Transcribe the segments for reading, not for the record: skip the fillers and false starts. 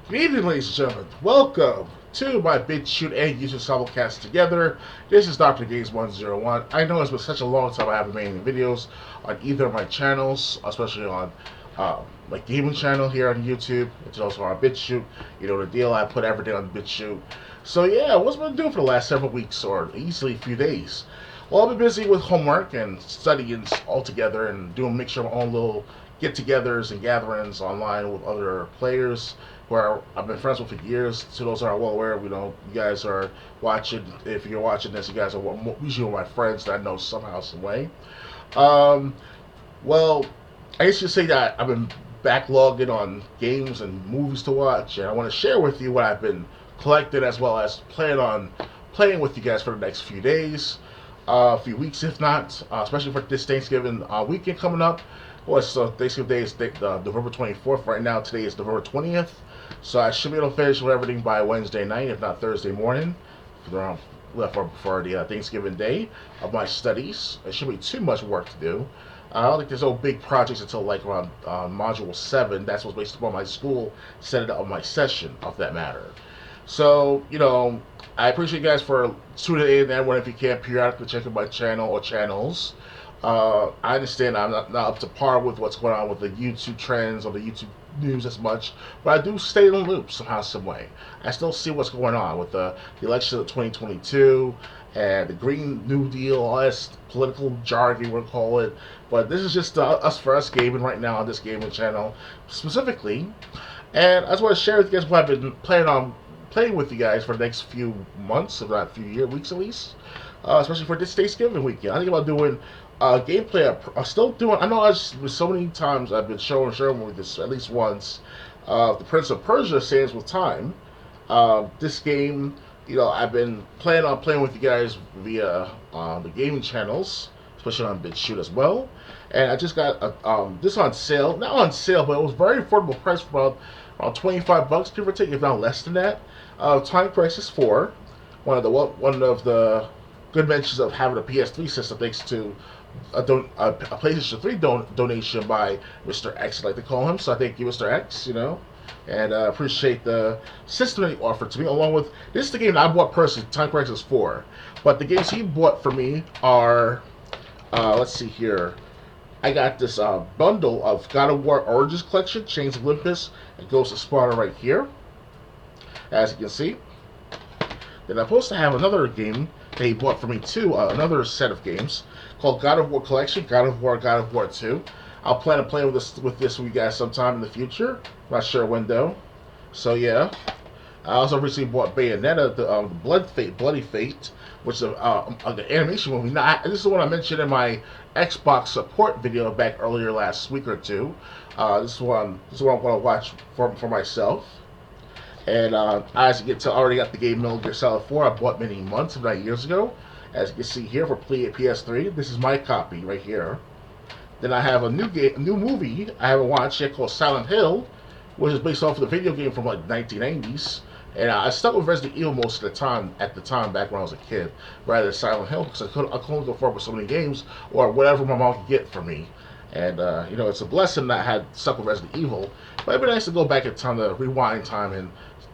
Good evening, ladies and gentlemen. Welcome to my BitChute and YouTube simulcast together. This is Dr. Gaze101. I know it's been such a long time I haven't made any videos on either of my channels, especially on my gaming channel here on YouTube, which is also on BitChute. You know the deal, I put everything on BitChute. So yeah, what's been doing for the last several weeks or easily a few days? Well, I've been busy with homework and studying all together and doing make sure my own little get-togethers and gatherings online with other players where I've been friends with for years. To those who are well aware, you guys are watching. If you're watching this, you guys are usually my friends that I know somehow, some way. Um, well, I guess you say that I've been backlogging on games and movies to watch, and I want to share with you what I've been collecting as well as plan on playing with you guys for the next few days, a few weeks, if not, especially for this Thanksgiving weekend coming up. Well, so Thanksgiving Day is November 24th. Right now, today is November 20th. So I should be able to finish with everything by Wednesday night, if not Thursday morning, around left for the Thanksgiving Day of my studies. It shouldn't be too much work to do. I don't think there's no big projects until like around Module 7. That's what's based upon my school setting up my session, of that matter. So, I appreciate you guys for tuning in and when if you can periodically check out my channel or channels. I understand I'm not up to par with what's going on with the YouTube trends or the YouTube news as much, but I do stay in the loop somehow, some way. I still see what's going on with the election of 2022 and the Green New Deal, all this political jargon, we'll call it. But this is just us for us gaming right now on this gaming channel specifically. And I just want to share with you guys what I've been planning on playing with you guys for the next few months, if not a few weeks at least. Especially for this Thanksgiving weekend. I think about doing gameplay. I'm still doing. I know so many times I've been sharing with this at least once. The Prince of Persia: Sands with Time. This game, I've been planning on playing with you guys via the gaming channels, especially on BitChute as well. And I just got this on sale. Not on sale, but it was very affordable price for about $25, give or take, if not less than that. Time Crisis 4, one of the good mentions of having a PS3 system thanks to a PlayStation 3 donation by Mr. X, I like to call him. So I thank you, Mr. X, and appreciate the system that he offered to me. Along with this is the game that I bought personally, Time Crisis 4. But the games he bought for me are, let's see here. I got this bundle of God of War Origins Collection, Chains of Olympus, and Ghost of Sparta right here, as you can see. Then I'm supposed to have another game that he bought for me too, another set of games called God of War Collection, God of War 2. I'll plan to play with you guys sometime in the future. Not sure when though. So yeah. I also recently bought Bayonetta, the Bloody Fate, which is the animation movie. Now, this is what I mentioned in my Xbox support video back earlier last week or two. This is what I'm going to watch for myself. And as you can tell, I already got the game Metal Gear Solid 4. I bought many months, if not years ago. As you can see here for PS3, this is my copy right here. Then I have a new movie I haven't watched yet called Silent Hill, which is based off of the video game from like 1980s. And I stuck with Resident Evil most of the time, back when I was a kid, rather than Silent Hill, because I couldn't go forward with so many games, or whatever my mom could get for me. And, it's a blessing that I had stuck with Resident Evil, but it'd be nice to go back in time, to rewind time, and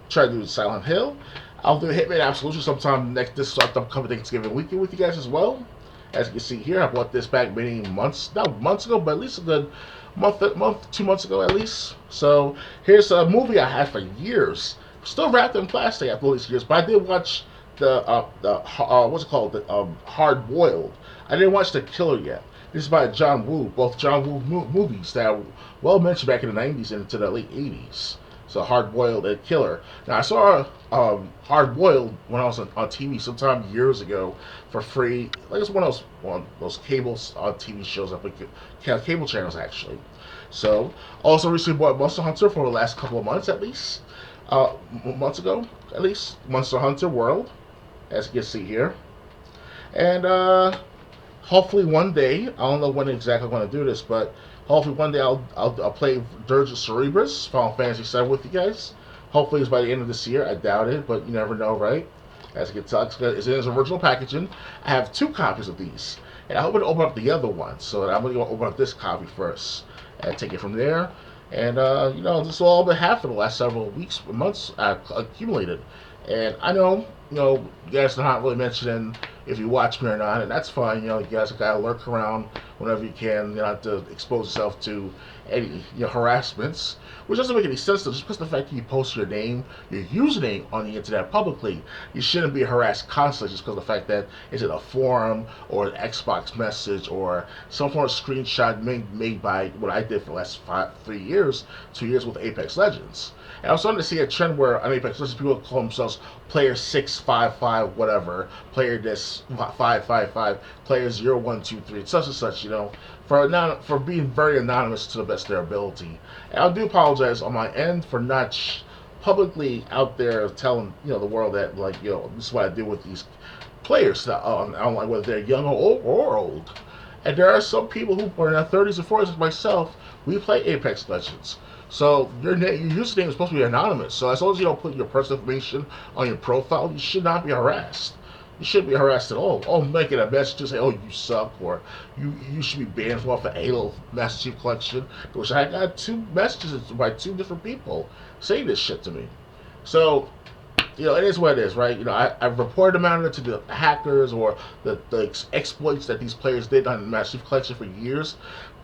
try to do Silent Hill. I'll do Hitman Absolution sometime this upcoming Thanksgiving weekend with you guys as well. As you can see here, I bought this back many months, not months ago, but at least a good month, 2 months ago at least. So here's a movie I had for years, still wrapped in plastic after all these years. But I did watch the what's it called, the Hard Boiled. I didn't watch The Killer yet. This is by John Woo, both John Woo movies that were well mentioned back in the 90s and into the late 80s. So Hard Boiled and Killer. Now I saw Hard Boiled when I was on TV sometime years ago for free. Like it's one of those cable TV shows up, cable channels actually. So also recently bought Monster Hunter for the last couple of months at least. Months ago at least. Monster Hunter World, as you can see here. And hopefully one day, I don't know when exactly I'm going to do this, but hopefully one day I'll play Dirge of Cerberus, Final Fantasy 7 with you guys. Hopefully it's by the end of this year. I doubt it, but you never know, right? As you can tell, it's in its original packaging. I have 2 copies of these, and I hope to open up the other one. So I'm going to open up this copy first and take it from there. And this has all been happening for the last several weeks, months accumulated. And I know, you guys are not really mentioning if you watch me or not, and that's fine. You guys gotta lurk around whenever you can. You not to expose yourself to any harassments, which doesn't make any sense. Though, just because the fact that you post your name, your username on the internet publicly, you shouldn't be harassed constantly just because of the fact that it's in a forum or an Xbox message or some form of screenshot made by what I did for the last 3 years, 2 years with Apex Legends. And I'm starting to see a trend where on Apex Legends people call themselves player 655 whatever, player this 555, player 0123, such and such, for being very anonymous to the best of their ability. And I do apologize on my end for not publicly out there telling the world that, like, this is what I do with these players that I don't like whether they're young or old. And there are some people who are in their 30s and 40s, like myself. We play Apex Legends. So your username is supposed to be anonymous. So as long as you don't put your personal information on your profile, you should not be harassed. You shouldn't be harassed at all. Oh, making a message to say, "Oh, you suck," or "You should be banned off the Halo Master Chief Collection," which I got 2 messages by 2 different people saying this shit to me. So it is what it is, right? I've reported them out to the hackers or the exploits that these players did on the Master Chief Collection for years,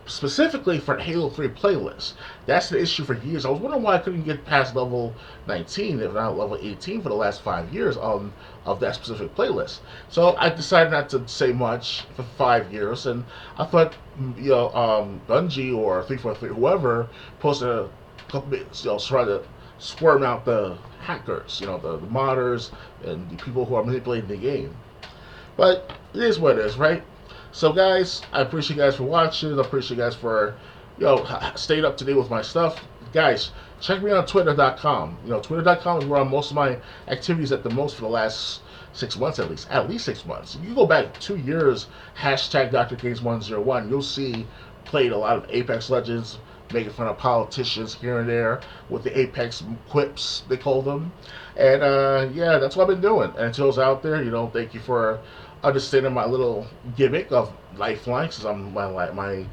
specifically for the Halo 3 playlist. That's the issue for years. I was wondering why I couldn't get past level 19, if not level 18, for the last 5 years of that specific playlist. So I decided not to say much for 5 years, and I thought, Bungie or 343, whoever, posted a couple bits, try to squirm out the hackers, the modders and the people who are manipulating the game. But it is what it is, right? So, guys, I appreciate you guys for watching. I appreciate you guys for, staying up to date with my stuff. Guys, check me out on Twitter.com. Twitter.com is where I'm most of my activities at the most for the last 6 months at least. At least 6 months. If you go back 2 years, hashtag Dr. Games101, you'll see played a lot of Apex Legends, making fun of politicians here and there with the Apex quips, they call them. And yeah, that's what I've been doing. And until it's out there, thank you for understanding my little gimmick of Lifeline, since my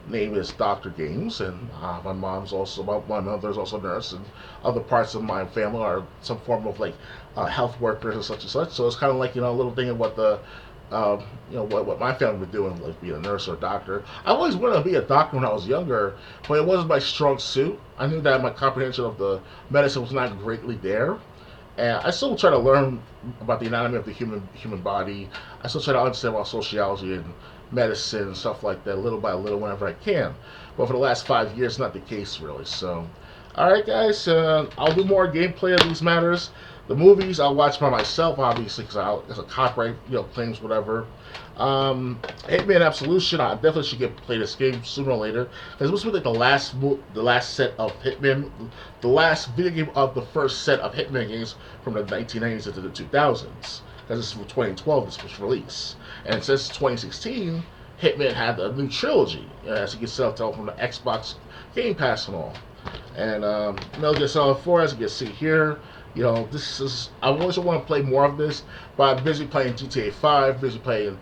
name is Dr. Games, and my mom's also, my mother's also a nurse, and other parts of my family are some form of like health workers and such. So it's kind of like a little thing of what the what my family was doing, like being a nurse or a doctor. I always wanted to be a doctor when I was younger, but it wasn't my strong suit. I knew that my comprehension of the medicine was not greatly there, and I still try to learn about the anatomy of the human body. I still try to understand about sociology and medicine and stuff like that, little by little, whenever I can. But for the last 5 years, not the case really. So, all right, guys, I'll do more gameplay of these matters. The movies I'll watch by myself, obviously, because it's a copyright, claims, whatever. Hitman Absolution, I definitely should play this game sooner or later. Because this was like the last set of Hitman, the last video game of the first set of Hitman games from the 1990s into the 2000s. Because this is from 2012, this was released. And since 2016, Hitman had a new trilogy, as you can tell from the Xbox Game Pass and all. And Metal Gear Solid 4, as you can see here, this is, I always want to play more of this, but I'm busy playing GTA 5, busy playing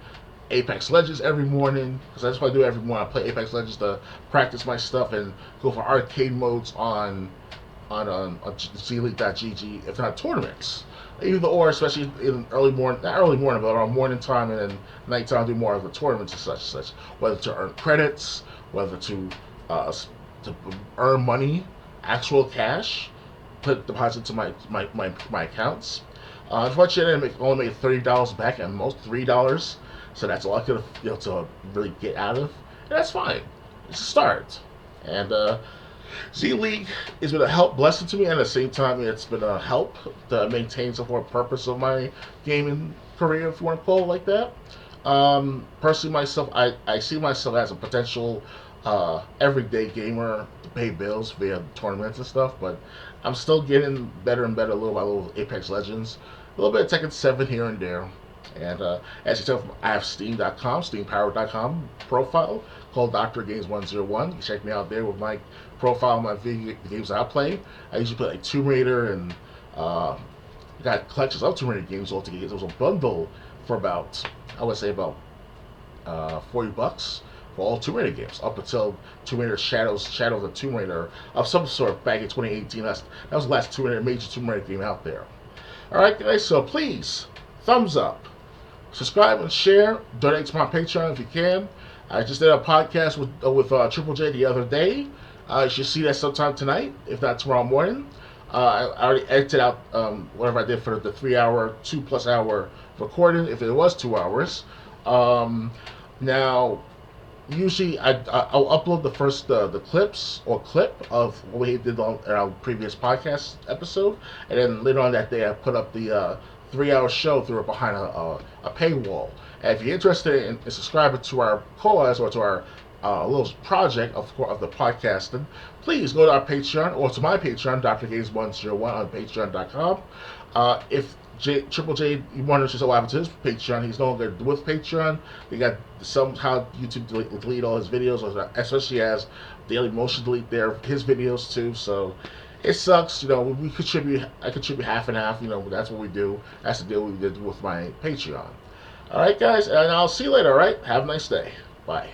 Apex Legends every morning, because that's what I do every morning. I play Apex Legends to practice my stuff and go for arcade modes on ZLeague.gg, if not tournaments. Either or, especially in early morning, not early morning, but around morning time and then nighttime, do more of the tournaments and such. Whether to earn credits, whether to earn money, actual cash, put deposit to my accounts. Unfortunately, I only made $30 back at most, $3. So that's all I could to really get out of. And that's fine. It's a start. And Z League has been a help, blessing to me, and at the same time, it's been a help to maintain some sort of purpose of my gaming career, if you want to call it like that. Personally, myself, I see myself as a potential everyday gamer to pay bills via tournaments and stuff, but I'm still getting better and better little by little with Apex Legends. A little bit of Tekken 7 here and there. And as you tell, I have Steam.com, SteamPower.com profile called Dr. Games101. You can check me out there with my profile, my video games I play. I usually play like Tomb Raider and got collections of Tomb Raider games altogether. It was a bundle for about, I would say about $40 for all Tomb Raider games up until Tomb Raider Shadows of the Tomb Raider of some sort back in 2018. That was the last major Tomb Raider game out there. All right, guys. So please, thumbs up, subscribe and share. Donate to my Patreon if you can. I just did a podcast with Triple J the other day. You should see that sometime tonight, if not tomorrow morning. I already edited out whatever I did for the 3-hour, 2+ hour recording, if it was 2 hours. Now, usually I'll upload the clips or clip of what we did on our previous podcast episode, and then later on that day I put up the 3-hour show through behind a paywall. And if you're interested in subscribing to our cause or to our little project of the podcasting, please go to our Patreon or to my Patreon, Dr. Games101 on Patreon.com. If Triple J, you wonder what happened to his Patreon, he's no longer with Patreon. They got somehow YouTube delete all his videos, especially as Daily Motion delete his videos too. So it sucks. We contribute. I contribute half and half. That's what we do. That's the deal we did with my Patreon. All right, guys, and I'll see you later. All right, have a nice day. Bye.